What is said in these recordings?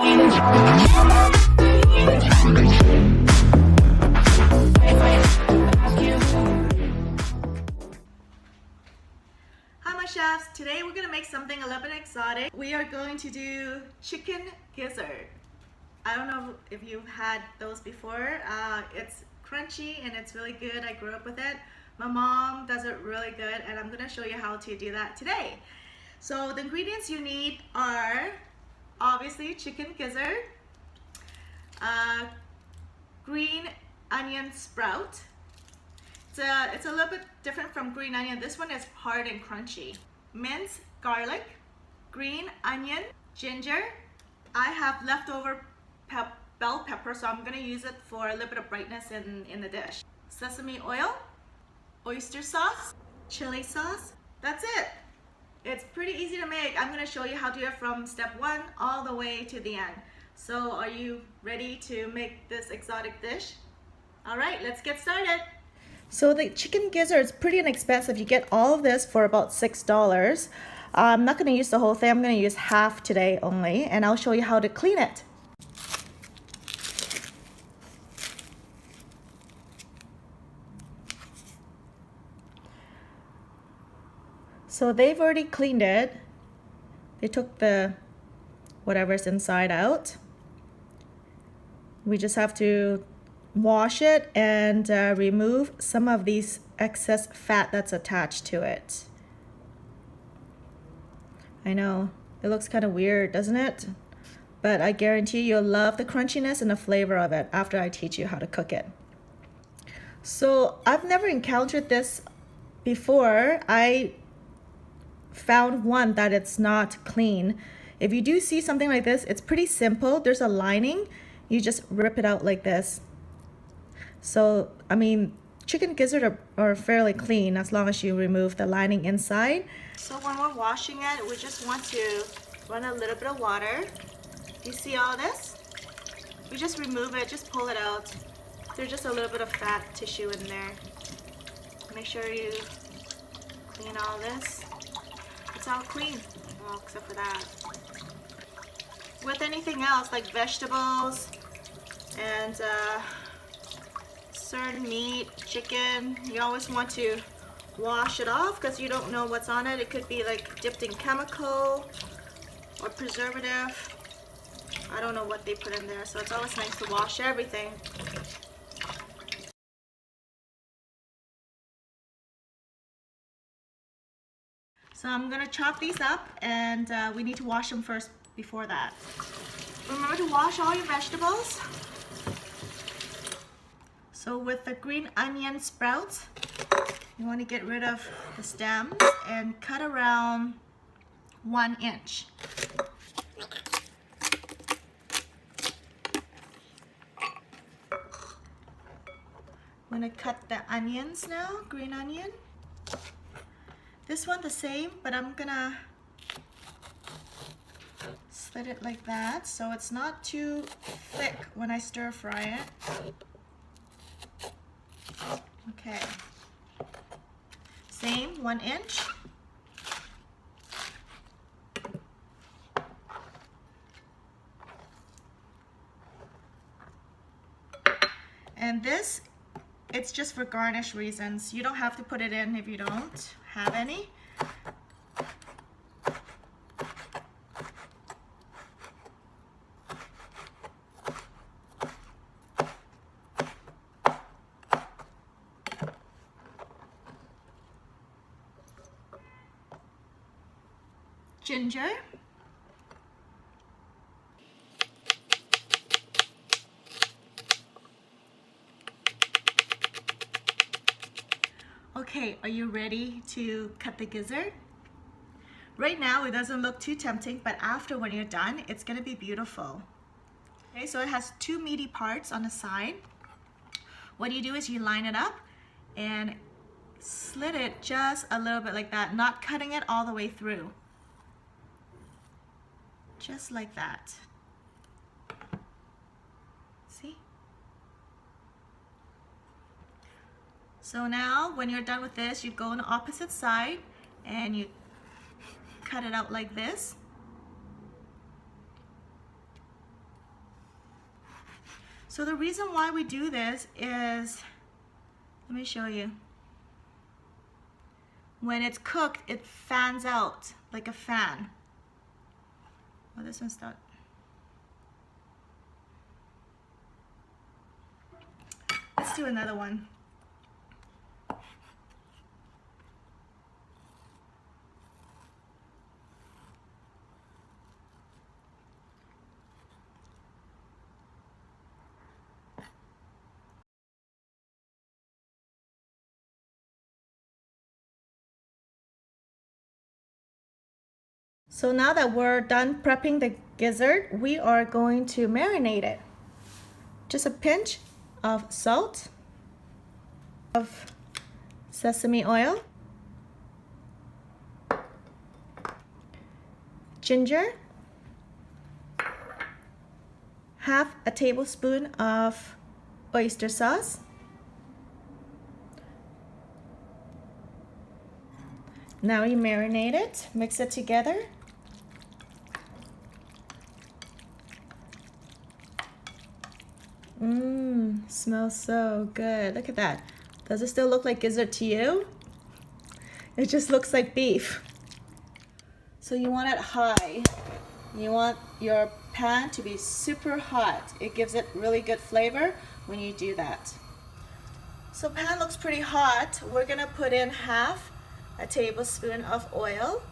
Hi my chefs, today we're going to make something a little bit exotic. We are going to do chicken gizzard. I don't know if you've had those before. It's crunchy and it's really good. I grew up with it. My mom does it really good and I'm going to show you how to do that today. So the ingredients you need are obviously chicken gizzard, green onion sprout. It's a little bit different from green onion. This one is hard and crunchy. Minced garlic, green onion, ginger. I have leftover bell pepper, so I'm gonna use it for a little bit of brightness in the dish. Sesame oil, oyster sauce, chili sauce. That's it. It's pretty easy to make. I'm gonna show you how to do it from step 1 all the way to the end. So are you ready to make this exotic dish? All right, let's get started. So the chicken gizzard is pretty inexpensive. You get all of this for about $6. I'm not going to use the whole thing. I'm going to use half today only, and I'll show you how to clean it. So they've already cleaned it. They took the whatever's inside out. We just have to wash it and remove some of these excess fat that's attached to it. I know, it looks kind of weird, doesn't it? But I guarantee you'll love the crunchiness and the flavor of it after I teach you how to cook it. So I've never encountered this before. I found one that it's not clean. If you do see something like this, it's pretty simple. There's a lining. You just rip it out like this. So, I mean, chicken gizzard are fairly clean as long as you remove the lining inside. So when we're washing it, we just want to run a little bit of water. You see all this? You just remove it, just pull it out. There's just a little bit of fat tissue in there. Make sure you clean all this. It's all clean, well, except for that. With anything else, like vegetables and certain meat, chicken, you always want to wash it off because you don't know what's on it. It could be like dipped in chemical or preservative. I don't know what they put in there, so it's always nice to wash everything. So I'm gonna chop these up, and we need to wash them first before that. Remember to wash all your vegetables. So with the green onion sprouts, you want to get rid of the stems and cut around 1 inch. I'm going to cut the onions now, green onion. This one the same, but I'm going to slit it like that so it's not too thick when I stir fry it. Okay, same, 1 inch. And this, it's just for garnish reasons. You don't have to put it in if you don't have any. Ginger, okay, are you ready to cut the gizzard? Right now it doesn't look too tempting, but after when you're done, it's gonna be beautiful. Okay, so it has 2 meaty parts on the side. What you do is you line it up and slit it just a little bit like that, not cutting it all the way through. Just like that. See? So now when you're done with this, you go on the opposite side and you cut it out like this. So the reason why we do this is, let me show you. When it's cooked, it fans out like a fan. Oh, this one's stuck. Let's do another one. So now that we're done prepping the gizzard, we are going to marinate it. Just a pinch of salt, of sesame oil, ginger, half a tablespoon of oyster sauce, now you marinate it, mix it together. Smells so good. Look at that. Does it still look like gizzard to you? It just looks like beef. So you want it high. You want your pan to be super hot. It gives it really good flavor when you do that. So pan looks pretty hot. We're gonna put in half a tablespoon of oil.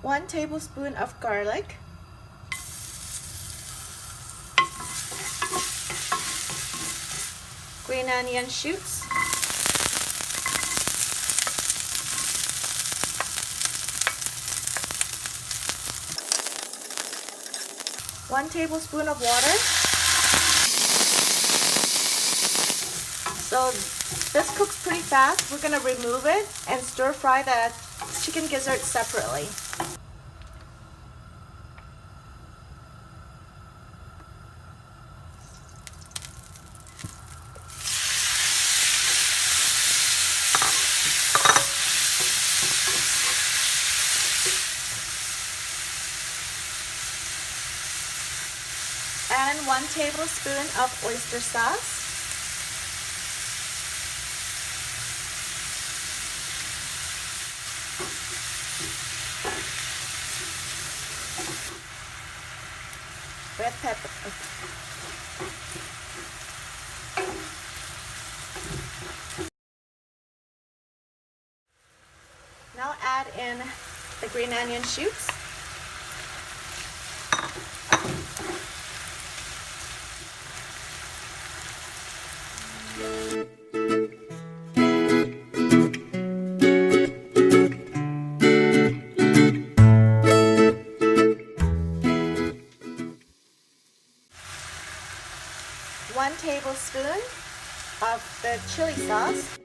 One tablespoon of garlic. Green onion shoots. One tablespoon of water. So this cooks pretty fast. We're gonna remove it and stir fry the chicken gizzard separately. And 1 tablespoon of oyster sauce. Red pepper. Now add in the green onion shoots. One tablespoon of the chili sauce.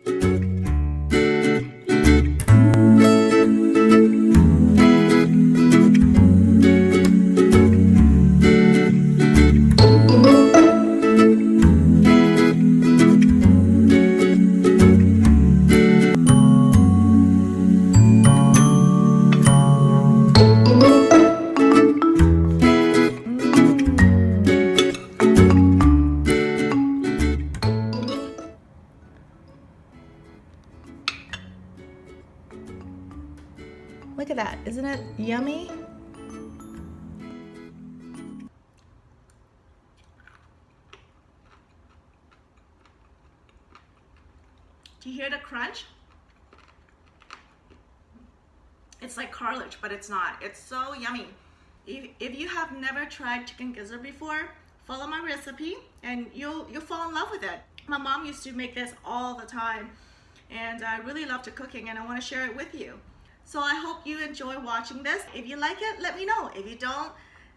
Look at that, isn't it yummy? Do you hear the crunch? It's like cartilage, but it's not. It's so yummy. If you have never tried chicken gizzard before, follow my recipe and you'll fall in love with it. My mom used to make this all the time and I really love to cooking and I want to share it with you. So I hope you enjoy watching this. If you like it, let me know. If you don't,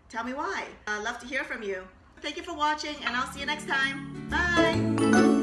tell me why. I'd love to hear from you. Thank you for watching and I'll see you next time. Bye.